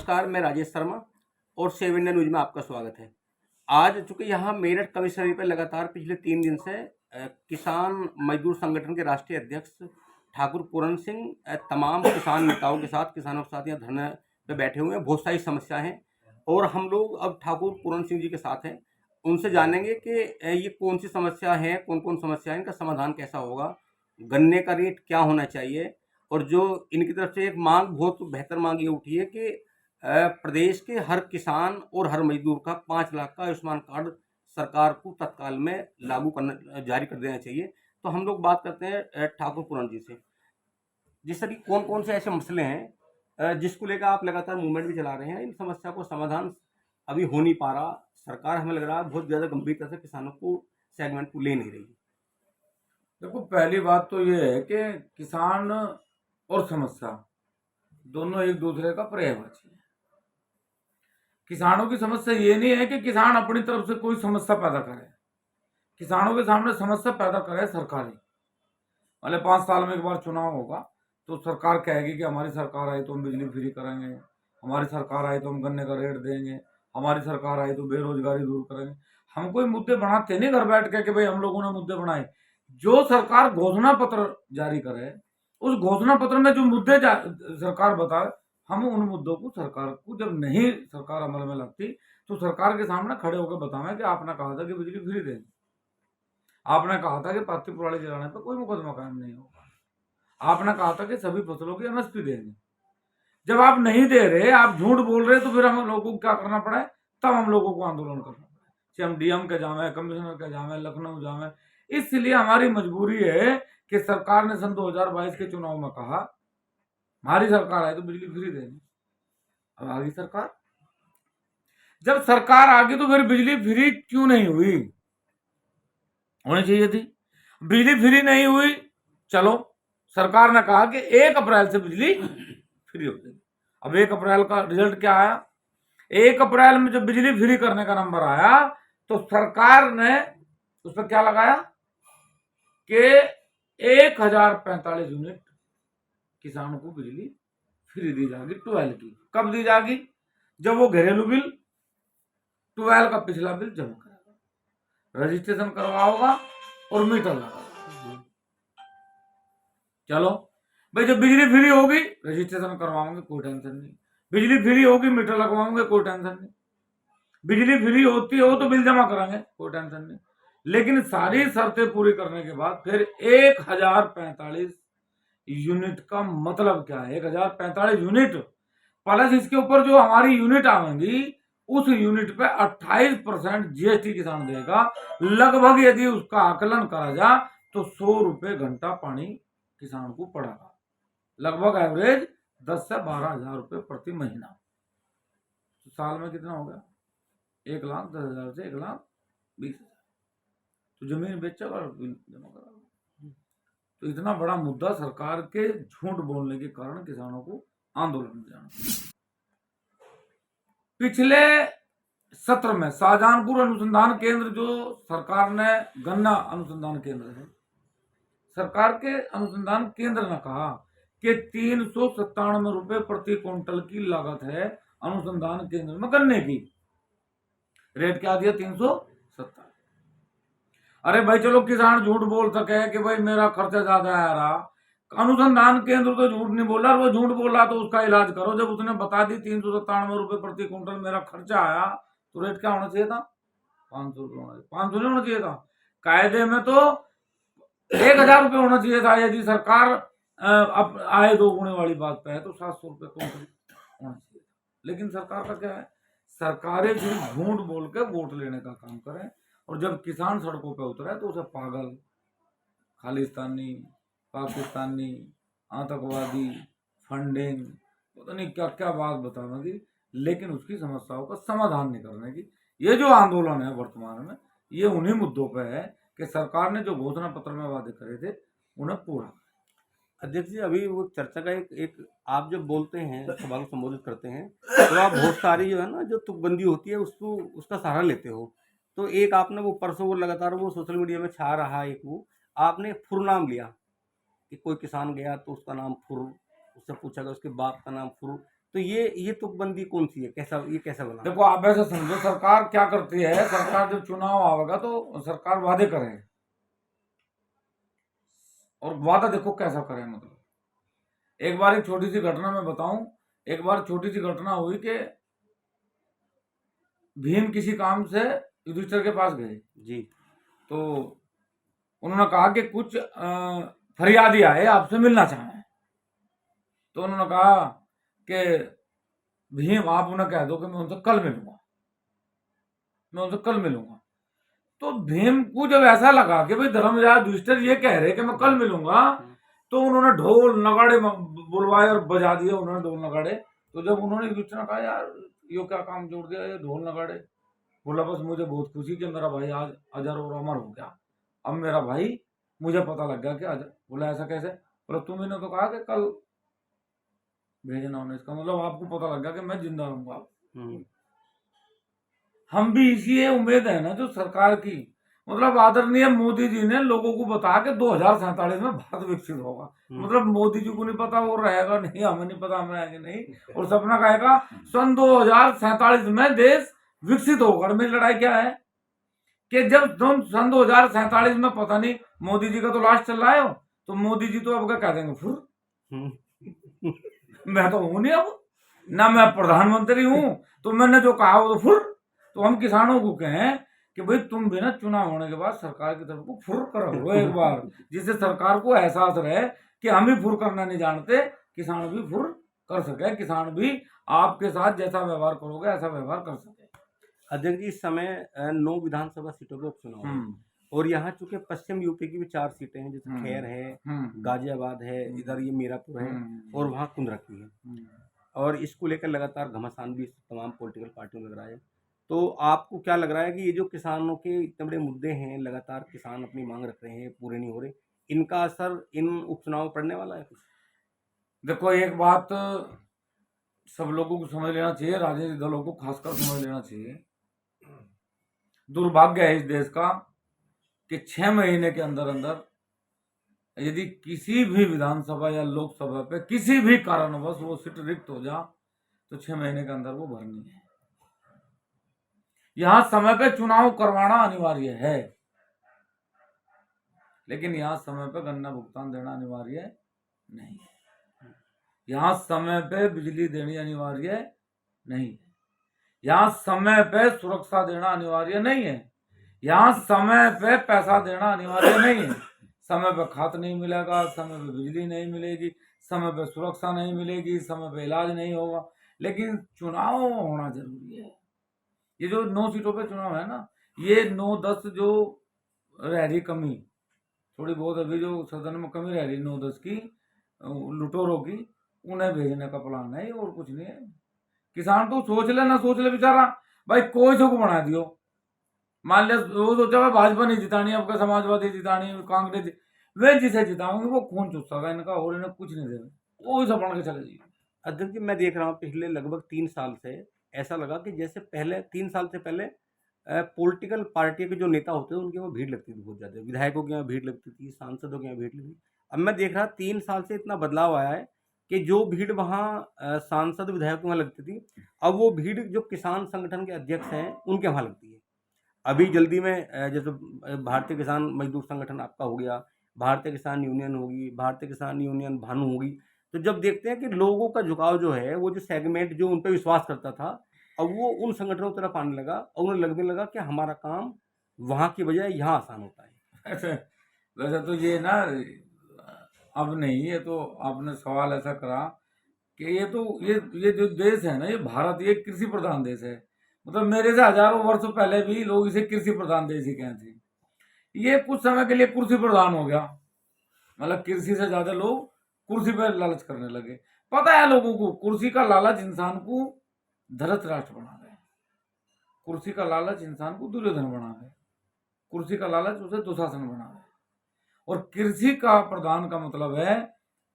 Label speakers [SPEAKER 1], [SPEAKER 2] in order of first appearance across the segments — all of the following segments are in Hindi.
[SPEAKER 1] नमस्कार, मैं राजेश शर्मा और 7 इंडिया न्यूज़ में आपका स्वागत है। आज चूँकि यहाँ मेरठ कमिश्नरी पे लगातार पिछले 3 दिन से किसान मजदूर संगठन के राष्ट्रीय अध्यक्ष ठाकुर पूरन सिंह तमाम किसान नेताओं के साथ, किसानों के साथ यहाँ धरने पे बैठे हुए हैं। बहुत सारी समस्या हैं और हम लोग अब ठाकुर पूरन सिंह जी के साथ हैं। उनसे जानेंगे कि ये कौन-सी समस्या है, कौन-कौन समस्या है, इनका समाधान कैसा होगा, गन्ने का रेट क्या होना चाहिए और जो इनकी तरफ से एक मांग, बहुत बेहतर मांग ये उठी है कि प्रदेश के हर किसान और हर मजदूर का 5 लाख का आयुष्मान कार्ड सरकार को तत्काल में लागू करना, जारी कर देना चाहिए। तो हम लोग बात करते हैं ठाकुर पूरन जी से। जिस तरह कौन-कौन से ऐसे मसले हैं जिसको लेकर आप लगातार मूवमेंट भी चला रहे हैं, इन समस्या को समाधान अभी हो नहीं पा रहा। सरकार हमें लग रहा है बहुत ज़्यादा गंभीरता से किसानों को सेगमेंट को ले नहीं रही।
[SPEAKER 2] देखो, पहली बात तो ये है कि किसान और समस्या दोनों एक दूसरे का पर्यायवाची है। किसानों की समस्या ये नहीं है कि किसान अपनी तरफ से कोई समस्या पैदा करे। किसानों के सामने समस्या पैदा करे सरकारी। मतलब 5 साल में एक बार चुनाव होगा तो सरकार कहेगी कि हमारी सरकार आई तो हम बिजली फ्री करेंगे, हमारी सरकार आई तो हम गन्ने का रेट देंगे, हमारी सरकार आई तो बेरोजगारी दूर करेंगे। हम कोई मुद्दे बनाते नहीं घर बैठ के कि भाई हम लोगों ने मुद्दे बनाए। जो सरकार घोषणा पत्र जारी करे, उस घोषणा पत्र में जो मुद्दे सरकार बताए, हम उन मुद्दों को सरकार को जब नहीं सरकार अमल में लाती तो सरकार के सामने खड़े होकर बतावें कि आपने कहा था कि बिजली फ्री देंगे, आपने कहा था कि पाती पुराड़ी जलाने पर कोई मुकदमा कायम नहीं होगा, आपने कहा था कि सभी फसलों की एमएसपी देंगे। जब आप नहीं दे रहे, आप झूठ बोल रहे, तो फिर हम लोगों को क्या करना पड़ा है? तब हम लोगों को आंदोलन करना पड़ा, चाहे हम डीएम के जावे, कमिश्नर के जावे, लखनऊ जावे। इसलिए हमारी मजबूरी है कि सरकार ने सन 2022 के चुनाव में कहा हमारी सरकार आई तो बिजली फ्री देंगे। अब आ गई सरकार। जब सरकार आ गई तो फिर बिजली फ्री क्यों नहीं हुई? होनी चाहिए थी। बिजली फ्री नहीं हुई, चलो सरकार ने कहा कि 1 अप्रैल से बिजली फ्री हो जाएगी। अब 1 अप्रैल का रिजल्ट क्या आया? 1 अप्रैल में जब बिजली फ्री करने का नंबर आया तो सरकार ने उस पर क्या लगाया कि 1045 यूनिट किसानों को बिजली फ्री दी जाएगी 12 की। कब दी जाएगी? जब वो घरेलू बिल 12 का पिछला बिल जमा करेगा, रजिस्ट्रेशन करवाओगा और मीटर लगाओगा। चलो भाई, जब बिजली फ्री होगी रजिस्ट्रेशन करवाओगे, कोई टेंशन नहीं। बिजली फ्री होगी, मीटर लगवाओगे, कोई टेंशन नहीं। बिजली फ्री होती हो तो बिल जमा कराएंगे, कोई टेंशन नहीं। लेकिन सारी शर्तें पूरी करने के बाद फिर 1045 यूनिट का मतलब क्या है? 1045 यूनिट प्लस इसके ऊपर जो हमारी यूनिट आवेंगी, उस यूनिट पे 28% जीएसटी किसान देगा। लगभग यदि उसका आकलन करा जा तो 100 रुपए घंटा पानी किसान को पड़ेगा। लगभग एवरेज 10 से 12 हजार रुपये प्रति महीना। तो साल में कितना हो गया? 1,10,000 से 1,20,000। तो जमीन बेचेगा और बिल जमा कराएगा। तो इतना बड़ा मुद्दा सरकार के झूठ बोलने के कारण किसानों को आंदोलन में जाना। पिछले सत्र में शाहजहानपुर अनुसंधान केंद्र, जो सरकार ने गन्ना अनुसंधान केंद्र है, सरकार के अनुसंधान केंद्र ने कहा कि 397 रुपए प्रति क्विंटल की लागत है अनुसंधान केंद्र में गन्ने की। रेट क्या दिया? 370। अरे भाई चलो किसान झूठ बोल सके कि भाई मेरा खर्चा ज्यादा आ रहा, अनुसंधान केंद्र तो झूठ नहीं बोला। वो झूठ बोला तो उसका इलाज करो। जब उसने बता दी 397 रुपए प्रति क्विंटल मेरा खर्चा आया, तो रेट क्या होना चाहिए था? 500 रुपये होना चाहिए। 500 नहीं होना चाहिए था। कायदे में तो 1,000 रुपये होना चाहिए था। यदि सरकार अब आय दोगुने वाली बात पे है तो 700 रुपये क्विंटल होना चाहिए। लेकिन सरकार का क्या है? सरकारें सिर्फ झूठ बोल के वोट लेने का काम करें, और जब किसान सड़कों पे उतरे तो उसे पागल, खालिस्तानी, पाकिस्तानी, आतंकवादी, फंडिंग, पता नहीं क्या क्या बात बताने, लेकिन उसकी समस्याओं का समाधान नहीं करने की। ये जो आंदोलन है वर्तमान में, ये उन्हीं मुद्दों पे है कि सरकार ने जो घोषणा पत्र में वादे करे थे उन्हें पूरा।
[SPEAKER 1] अध्यक्ष जी, अभी वो चर्चा का एक आप जब बोलते हैं, सभा को संबोधित करते हैं, तो आप बहुत सारी जो है ना, जो तुकबंदी होती है उसको, उसका सहारा लेते हो। तो एक आपने वो परसों वो लगातार वो सोशल मीडिया में छा रहा है, एक वो आपने फुर नाम लिया कि कोई किसान गया तो उसका नाम फुर, उससे पूछा गया उसके बाप का नाम फुर, तो ये तुकबंदी कौन सी है, कैसा ये कैसा बना?
[SPEAKER 2] देखो आप ऐसा समझो, सरकार क्या करती है, सरकार जब चुनाव आवेगा तो सरकार वादे करे, और वादा देखो कैसा करे। मतलब एक बार एक छोटी सी घटना मैं बताऊं, एक बार छोटी सी घटना हुई कि भीम किसी काम से युधिष्ठिर के पास गए,
[SPEAKER 1] जी।
[SPEAKER 2] तो उन्होंने कहा कि कुछ फरियादी आए आपसे मिलना चाहें। तो उन्होंने कहा कि भीम आप उन्हें कह दो कि मैं उनसे कल मिलूंगा, मैं उनसे कल मिलूंगा। तो भीम को जब ऐसा लगा कि भाई धर्मराज युधिष्ठिर ये कह रहे कि मैं कल मिलूंगा, तो उन्होंने ढोल नगाड़े बुलवाए और बजा दिए उन्होंने ढोल नगाड़े। तो जब उन्होंने युधिष्ठिर ने कहा यार यो क्या काम जोड़ दिया ये ढोल नगाड़े, बोला बस मुझे बहुत खुशी कि मेरा भाई आज अजर और अमर हो गया, अब मेरा भाई मुझे पता लग गया कि अजर। बोला ऐसा कैसे? बोला तुम्ही ने तो कहा कि कल भेजना उन्हें, इसका मतलब आपको पता लग गया कि मैं जिंदा रहूंगा। हम भी इसी उम्मीद है ना जो सरकार की, मतलब आदरणीय मोदी जी ने लोगों को बताया कि 2047 में भारत विकसित होगा। मतलब मोदी जी को नहीं पता वो रहेगा नहीं, हमें नहीं पता हम रहेंगे नहीं, और सपना कहेगा सन 2047 में देश विकसित होगा। मेरी लड़ाई क्या है कि जब तुम सन 2047 में पता नहीं मोदी जी का तो लास्ट चल रहा है, तो मोदी जी तो अब क्या कह देंगे फुर मैं तो हूं नहीं अब ना, मैं प्रधानमंत्री हूं, तो मैंने जो कहा वो तो फुर। तो हम किसानों को कहें कि भाई तुम भी ना चुनाव होने के बाद सरकार की तरफ को फुर करो एक बार, जिससे सरकार को एहसास रहे कि हम ही फुर करना नहीं जानते, किसान भी फुर कर सके, किसान भी आपके साथ जैसा व्यवहार करोगे ऐसा व्यवहार कर सके।
[SPEAKER 1] अध्यक्ष जी, इस समय 9 विधानसभा सीटों पर उपचुनाव है, और यहाँ चूंकि पश्चिम यूपी की भी 4 सीटें हैं, जैसे खैर है, गाजियाबाद है, इधर ये मीरापुर है, और वहाँ कुंदरक भी है, और इसको लेकर लगातार घमासान भी तमाम पॉलिटिकल पार्टियों में लग रहा है। तो आपको क्या लग रहा है कि ये जो किसानों के इतने बड़े मुद्दे हैं, लगातार किसान अपनी मांग रख रहे हैं, पूरे नहीं हो रहे, इनका असर इन उपचुनाव में पड़ने वाला है कुछ?
[SPEAKER 2] देखो एक बात सब लोगों को समझ लेना चाहिए, राजनीतिक दलों को खासकर समझ लेना चाहिए, दुर्भाग्य है इस देश का कि 6 महीने के अंदर अंदर यदि किसी भी विधानसभा या लोकसभा पे किसी भी कारणवश वो सीट रिक्त हो जा तो 6 महीने के अंदर वो भरनी है। यहां समय पे चुनाव करवाना अनिवार्य है, लेकिन यहां समय पे गन्ना भुगतान देना अनिवार्य नहीं है, यहां समय पे बिजली देनी अनिवार्य नहीं है, यहां समय पे सुरक्षा देना अनिवार्य नहीं है, यहां समय पे पैसा देना अनिवार्य नहीं है। समय पे खाद नहीं मिलेगा, समय पे बिजली नहीं मिलेगी, समय पे सुरक्षा नहीं मिलेगी, समय पे इलाज नहीं होगा, लेकिन चुनाव होना जरूरी है। ये जो 9 सीटों पे चुनाव है ना, ये 9-10 जो रह रही कमी, थोड़ी बहुत अभी जो सदन में कमी रह रही 9-10 की लुटोरों की, उन्हें भेजने का प्लान है और कुछ नहीं है। किसान तो सोच ले ना सोच ले बेचारा, भाई कोई को बना दियो, मान लिया वो सोचा भाजपा नहीं जितानी, आपका समाजवादी जितानी, कांग्रेस, वे जिसे जिताओगे वो खून चूसता इनका, और इन्हें कुछ नहीं देगा, वो ही बन के चले जाइए।
[SPEAKER 1] अध्यक्ष जी, मैं देख रहा हूँ पिछले लगभग 3 साल से ऐसा लगा कि जैसे पहले 3 साल से पहले पॉलिटिकल पार्टी के जो नेता होते हैं उनके वहाँ भीड़ लगती थी बहुत ज़्यादा, विधायकों के यहाँ भीड़ लगती थी, सांसदों के यहाँ भीड़ लगती थी। अब मैं देख रहा 3 साल से इतना बदलाव आया है कि जो भीड़ वहाँ सांसद विधायकों के वहाँ लगती थी, अब वो भीड़ जो किसान संगठन के अध्यक्ष हैं उनके वहाँ लगती है। अभी जल्दी में जैसे भारतीय किसान मजदूर संगठन आपका हो गया, भारतीय किसान यूनियन होगी, भारतीय किसान यूनियन भानु होगी, तो जब देखते हैं कि लोगों का झुकाव जो है, वो जो सेगमेंट जो उन पे विश्वास करता था, अब वो उन संगठनों की तरफ आने लगा, और उन्हें लगने लगा कि हमारा काम वहाँ की बजाय यहाँ आसान होता है।
[SPEAKER 2] वैसे तो ये ना अब नहीं, ये तो आपने सवाल ऐसा करा कि ये जो देश है ना, ये भारत, ये कृषि प्रधान देश है। मतलब मेरे से हजारों वर्ष पहले भी लोग इसे कृषि प्रधान देश ही कहते थे। ये कुछ समय के लिए कुर्सी प्रधान हो गया, मतलब कृषि से ज्यादा लोग कुर्सी पर लालच करने लगे। पता है लोगों को कुर्सी का लालच इंसान को धृतराष्ट्र बना दे, कुर्सी का लालच इंसान को दुर्योधन बना दे, कुर्सी का लालच उसे दुशासन बना दे। और कृषि का प्रधान का मतलब है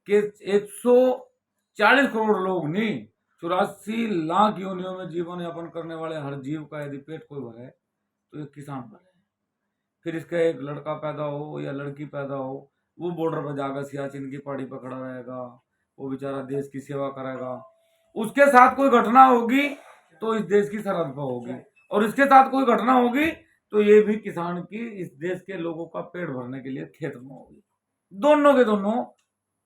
[SPEAKER 2] कि 140 करोड़ लोग नहीं, 84 लाख योनियों में जीवन यापन करने वाले हर जीव का यदि पेट कोई भरे तो ये किसान भरे। फिर इसका एक लड़का पैदा हो या लड़की पैदा हो, वो बॉर्डर पर जाकर सियाचिन की पहाड़ी पर खड़ा रहेगा, वो बेचारा देश की सेवा करेगा, उसके साथ कोई घटना होगी तो इस देश की सरहद पर होगी, और इसके साथ कोई घटना होगी तो ये भी किसान की, इस देश के लोगों का पेट भरने के लिए खेत में होगी। दोनों के दोनों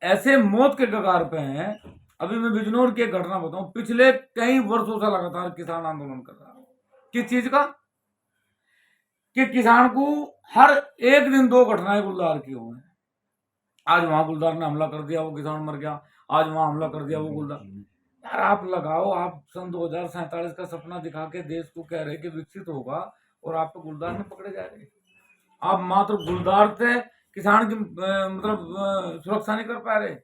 [SPEAKER 2] ऐसे मौत के कगार पे हैं। अभी मैं बिजनौर की एक घटना बताऊं, पिछले कई वर्षों से लगातार किसान आंदोलन कर रहा है। किस चीज का? कि किसान को हर एक दिन 2 घटनाएं गुलदार की हुई हैं। आज वहां गुलदार ने हमला कर दिया, वो किसान मर गया। आज वहां हमला कर दिया, वो गुलदार। यार आप लगाओ, आप सन 2047 का सपना दिखा के देश को कह रहे कि विकसित होगा, और आप तो गुलदार में पकड़े जा रहे हैं। आप मात्र गुलदार से किसान की सुरक्षा नहीं कर पा रहे।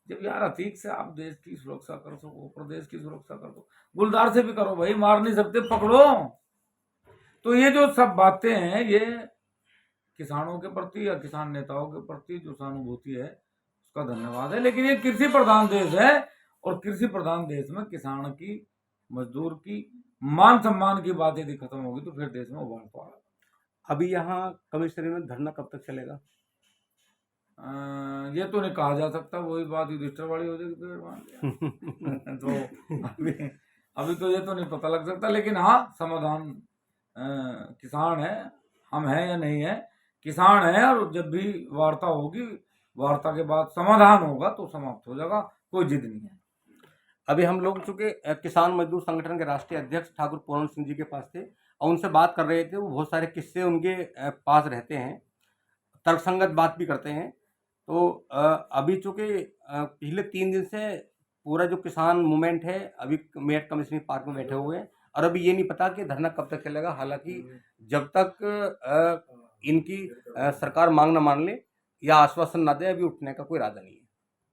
[SPEAKER 2] जब यार अतीक से आप देश की सुरक्षा कर सको, प्रदेश की सुरक्षा कर दो, गुलदार से भी करो भाई, मार नहीं सकते, पकड़ो। तो ये जो सब बातें हैं, ये किसानों के प्रति या किसान नेताओं के प्रति जो सहानुभूति है उसका धन्यवाद है। लेकिन ये कृषि प्रधान देश है, और कृषि प्रधान देश में किसान की, मजदूर की मान सम्मान की बात यदि खत्म होगी तो फिर देश में उबाल तो आएगा।
[SPEAKER 1] अभी यहाँ कमिश्नरी में धरना कब तक चलेगा?
[SPEAKER 2] ये तो नहीं कहा जा सकता, वही बात युधिष्ठिर वाली हो जाएगी पेड़ बांध दिया। तो अभी तो ये तो नहीं पता लग सकता, लेकिन हाँ समाधान किसान है, हम हैं या नहीं है, किसान है, और जब भी वार्ता होगी, वार्ता के बाद समाधान होगा तो समाप्त हो जाएगा, कोई जिद नहीं है।
[SPEAKER 1] अभी हम लोग चूंकि किसान मजदूर संगठन के राष्ट्रीय अध्यक्ष ठाकुर पूरन सिंह जी के पास थे और उनसे बात कर रहे थे। वो बहुत सारे किस्से उनके पास रहते हैं, तर्कसंगत बात भी करते हैं। तो अभी चूंकि पिछले 3 दिन से पूरा जो किसान मूवमेंट है अभी मेरठ कमिश्नरी पार्क में बैठे हुए हैं, और अभी ये नहीं पता कि धरना कब तक चलेगा। हालांकि जब तक इनकी सरकार मांग न मान ले या आश्वासन ना दे, अभी उठने का कोई इरादा नहीं है।